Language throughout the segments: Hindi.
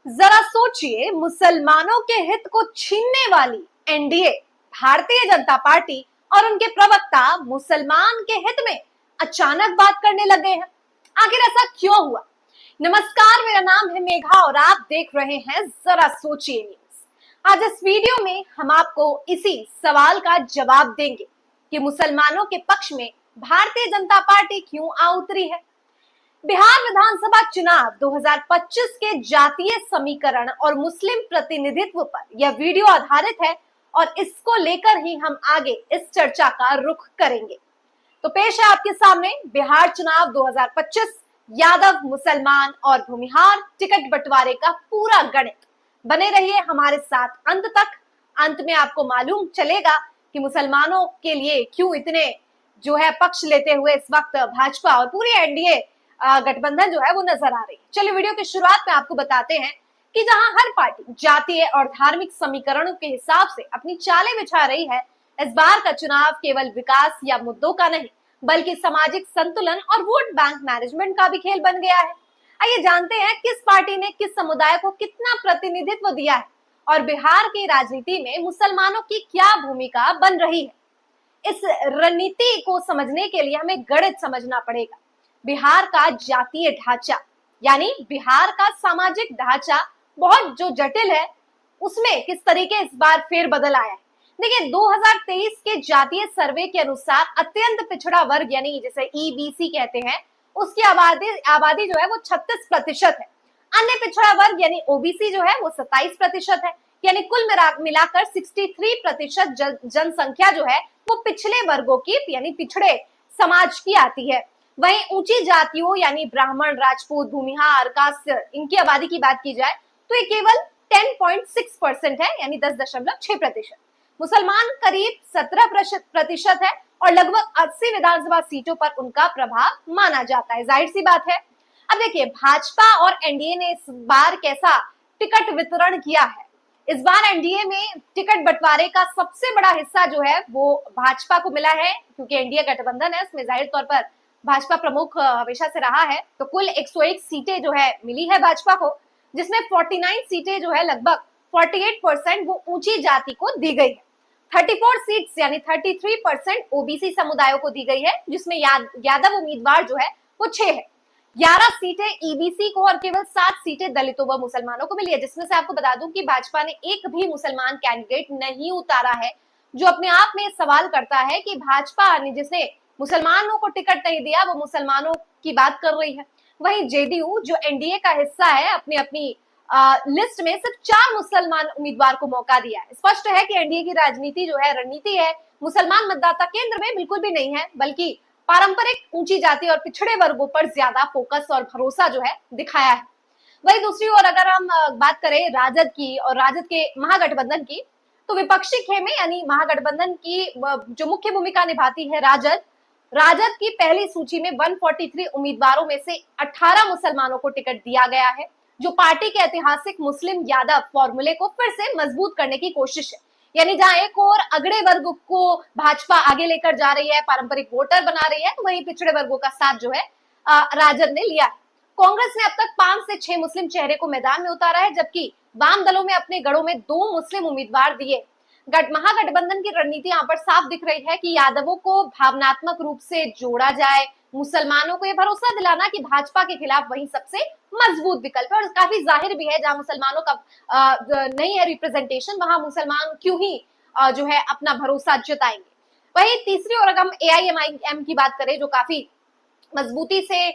जरा सोचिए, मुसलमानों के हित को छीनने वाली एनडीए, भारतीय जनता पार्टी और उनके प्रवक्ता मुसलमान के हित में अचानक बात करने लगे हैं। आखिर ऐसा क्यों हुआ? नमस्कार, मेरा नाम है मेघा और आप देख रहे हैं जरा सोचिए न्यूज। आज इस वीडियो में हम आपको इसी सवाल का जवाब देंगे कि मुसलमानों के पक्ष में भारतीय जनता पार्टी क्यों आ उतरी है। बिहार विधानसभा चुनाव 2025 के जातीय समीकरण और मुस्लिम प्रतिनिधित्व पर यह वीडियो आधारित है और इसको लेकर ही हम आगे इस चर्चा का रुख करेंगे। तो पेश है आपके सामने बिहार चुनाव 2025, यादव, मुसलमान और भूमिहार टिकट बंटवारे का पूरा गणित। बने रहिए हमारे साथ अंत तक। अंत में आपको मालूम चलेगा कि मुसलमानों के लिए क्यों इतने पक्ष लेते हुए इस वक्त भाजपा और पूरी एनडीए गठबंधन वो नजर आ रही है। चलिए वीडियो की शुरुआत में आपको बताते हैं कि जहां हर पार्टी जातीय और धार्मिक समीकरणों के हिसाब से अपनी चालें बिछा रही है, इस बार का चुनाव केवल विकास या मुद्दों का नहीं बल्कि सामाजिक संतुलन और वोट बैंक मैनेजमेंट का भी खेल बन गया है। आइए जानते हैं किस पार्टी ने किस समुदाय को कितना प्रतिनिधित्व दिया है और बिहार की राजनीति में मुसलमानों की क्या भूमिका बन रही है। इस रणनीति को समझने के लिए हमें गणित समझना पड़ेगा। बिहार का जातीय ढांचा यानी बिहार का सामाजिक ढांचा बहुत जटिल है, उसमें किस तरीके इस बार फेरबदल आया है। देखिए 2023 के जातीय सर्वे के अनुसार अत्यंत पिछड़ा वर्ग यानी जिसे ईबीसी कहते हैं, उसकी आबादी वो 36% है। अन्य पिछड़ा वर्ग यानी ओबीसी वो 27% है। यानी कुल मिलाकर 63% जनसंख्या वो पिछले वर्गों की यानी पिछड़े समाज की आती है। वहीं ऊंची जातियों यानी ब्राह्मण, राजपूत, भूमिहार, कास्य, इनकी आबादी की बात की जाए तो ये केवल 10.6% है यानी 10.6%। मुसलमान करीब 17% है और लगभग 80 विधानसभा सीटों पर उनका प्रभाव माना जाता है। जाहिर सी बात है। अब देखिए भाजपा और एनडीए ने इस बार कैसा टिकट वितरण किया है। इस बार एनडीए में टिकट बंटवारे का सबसे बड़ा हिस्सा वो भाजपा को मिला है, क्योंकि एनडीए गठबंधन है, उसमें जाहिर तौर पर भाजपा प्रमुख हमेशा से रहा है। तो कुल 101 सीटें मिली है भाजपा को, जिसमें 49 सीटें लगभग 48% वो ऊंची जाति को दी गई है। 34 सीट्स यानी 33% ओबीसी समुदायों को दी गई है, जिसमें यादव उम्मीदवार वो 6 है। 11 सीटें ईबीसी को और केवल 7 सीटें दलितों व मुसलमानों को मिली है, जिसमें से आपको बता दूं कि भाजपा ने एक भी मुसलमान कैंडिडेट नहीं उतारा है, जो अपने आप में सवाल करता है कि भाजपा ने जिसने मुसलमानों को टिकट नहीं दिया वो मुसलमानों की बात कर रही है। वहीं जेडीयू जो एनडीए का हिस्सा है, अपनी लिस्ट में सिर्फ 4 मुसलमान उम्मीदवार को मौका दिया है। स्पष्ट है कि एनडीए की राजनीति रणनीति है मुसलमान मतदाता केंद्र में बिल्कुल भी नहीं है, बल्कि पारंपरिक ऊंची जाति और पिछड़े वर्गों पर ज्यादा फोकस और भरोसा दिखाया है। वही दूसरी ओर अगर हम बात करें राजद की और राजद के महागठबंधन की, तो विपक्षी खेमे यानी महागठबंधन की जो मुख्य भूमिका निभाती है राजद की पहली सूची में 143 उम्मीदवारों में से 18 मुसलमानों को टिकट दिया गया है, जो पार्टी के ऐतिहासिक मुस्लिम यादव फॉर्मूले को फिर से मजबूत करने की कोशिश है। यानी जहां एक और अगड़े वर्ग को भाजपा आगे लेकर जा रही है, पारंपरिक वोटर बना रही है, तो वही पिछड़े वर्गों का साथ राजद ने लिया है। कांग्रेस ने अब तक 5 से 6 मुस्लिम चेहरे को मैदान में उतारा है, जबकि वाम दलों में अपने गढ़ों में 2 मुस्लिम उम्मीदवार दिए। महागठबंधन की रणनीति यहाँ पर साफ दिख रही है कि यादवों को भावनात्मक रूप से जोड़ा जाए, मुसलमानों को यह भरोसा दिलाना कि भाजपा के खिलाफ वही सबसे मजबूत विकल्प है। और काफी जाहिर भी है, जहां मुसलमानों का नहीं है रिप्रेजेंटेशन, वहां मुसलमान क्यों ही अपना भरोसा जताएंगे। वही तीसरी ओर अगर हम एआईएमआईएम की बात करें, जो काफी मजबूती से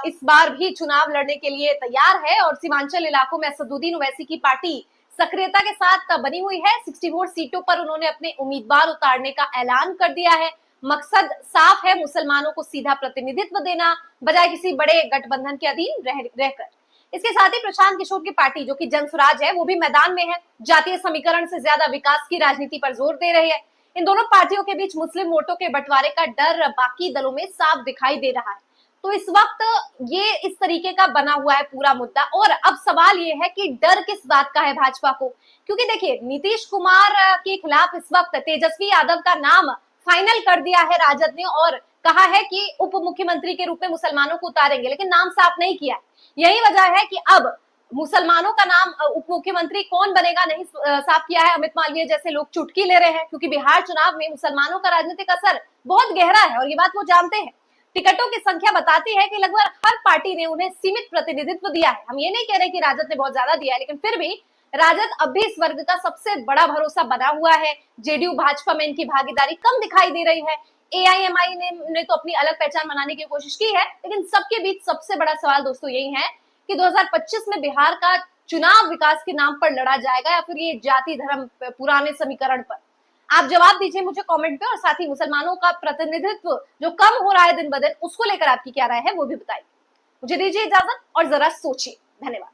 इस बार भी चुनाव लड़ने के लिए तैयार है और सीमांचल इलाकों में असदुद्दीन ओवैसी की पार्टी सक्रियता के साथ बनी हुई है। 64 सीटों पर उन्होंने अपने उम्मीदवार उतारने का ऐलान कर दिया है। मकसद साफ है, मुसलमानों को सीधा प्रतिनिधित्व देना बजाय किसी बड़े गठबंधन के अधीन रहकर। इसके साथ ही प्रशांत किशोर की पार्टी जो कि जनसुराज है, वो भी मैदान में है। जातीय समीकरण से ज्यादा विकास की राजनीति पर जोर दे रही है। इन दोनों पार्टियों के बीच मुस्लिम वोटों के बंटवारे का डर बाकी दलों में साफ दिखाई दे रहा है। तो इस वक्त ये इस तरीके का बना हुआ है पूरा मुद्दा। और अब सवाल ये है कि डर किस बात का है भाजपा को, क्योंकि देखिए नीतीश कुमार के खिलाफ इस वक्त तेजस्वी यादव का नाम फाइनल कर दिया है राजद ने और कहा है कि उप मुख्यमंत्री के रूप में मुसलमानों को उतारेंगे, लेकिन नाम साफ नहीं किया है। यही वजह है कि अब मुसलमानों का नाम उप मुख्यमंत्री कौन बनेगा नहीं साफ किया है। अमित मालवीय जैसे लोग चुटकी ले रहे हैं, क्योंकि बिहार चुनाव में मुसलमानों का राजनीतिक असर बहुत गहरा है और ये बात वो जानते हैं। टिकटों की संख्या बताती है कि लगभग हर पार्टी ने उन्हें सीमित प्रतिनिधित्व दिया है। हम ये नहीं कह रहे कि राजद ने बहुत ज्यादा दिया है, लेकिन फिर भी राजद अब भी इस वर्ग का सबसे बड़ा भरोसा बना हुआ है। जेडीयू भाजपा में इनकी भागीदारी कम दिखाई दे रही है। एआईएमआई ने तो अपनी अलग पहचान बनाने की कोशिश की है, लेकिन सबके बीच सबसे बड़ा सवाल दोस्तों यही है कि 2025 में बिहार का चुनाव विकास के नाम पर लड़ा जाएगा या फिर ये जाति धर्म पुराने समीकरण पर। आप जवाब दीजिए मुझे कमेंट पे, और साथ ही मुसलमानों का प्रतिनिधित्व जो कम हो रहा है दिन ब दिन, उसको लेकर आपकी क्या राय है वो भी बताइए। मुझे दीजिए इजाजत और जरा सोचिए। धन्यवाद।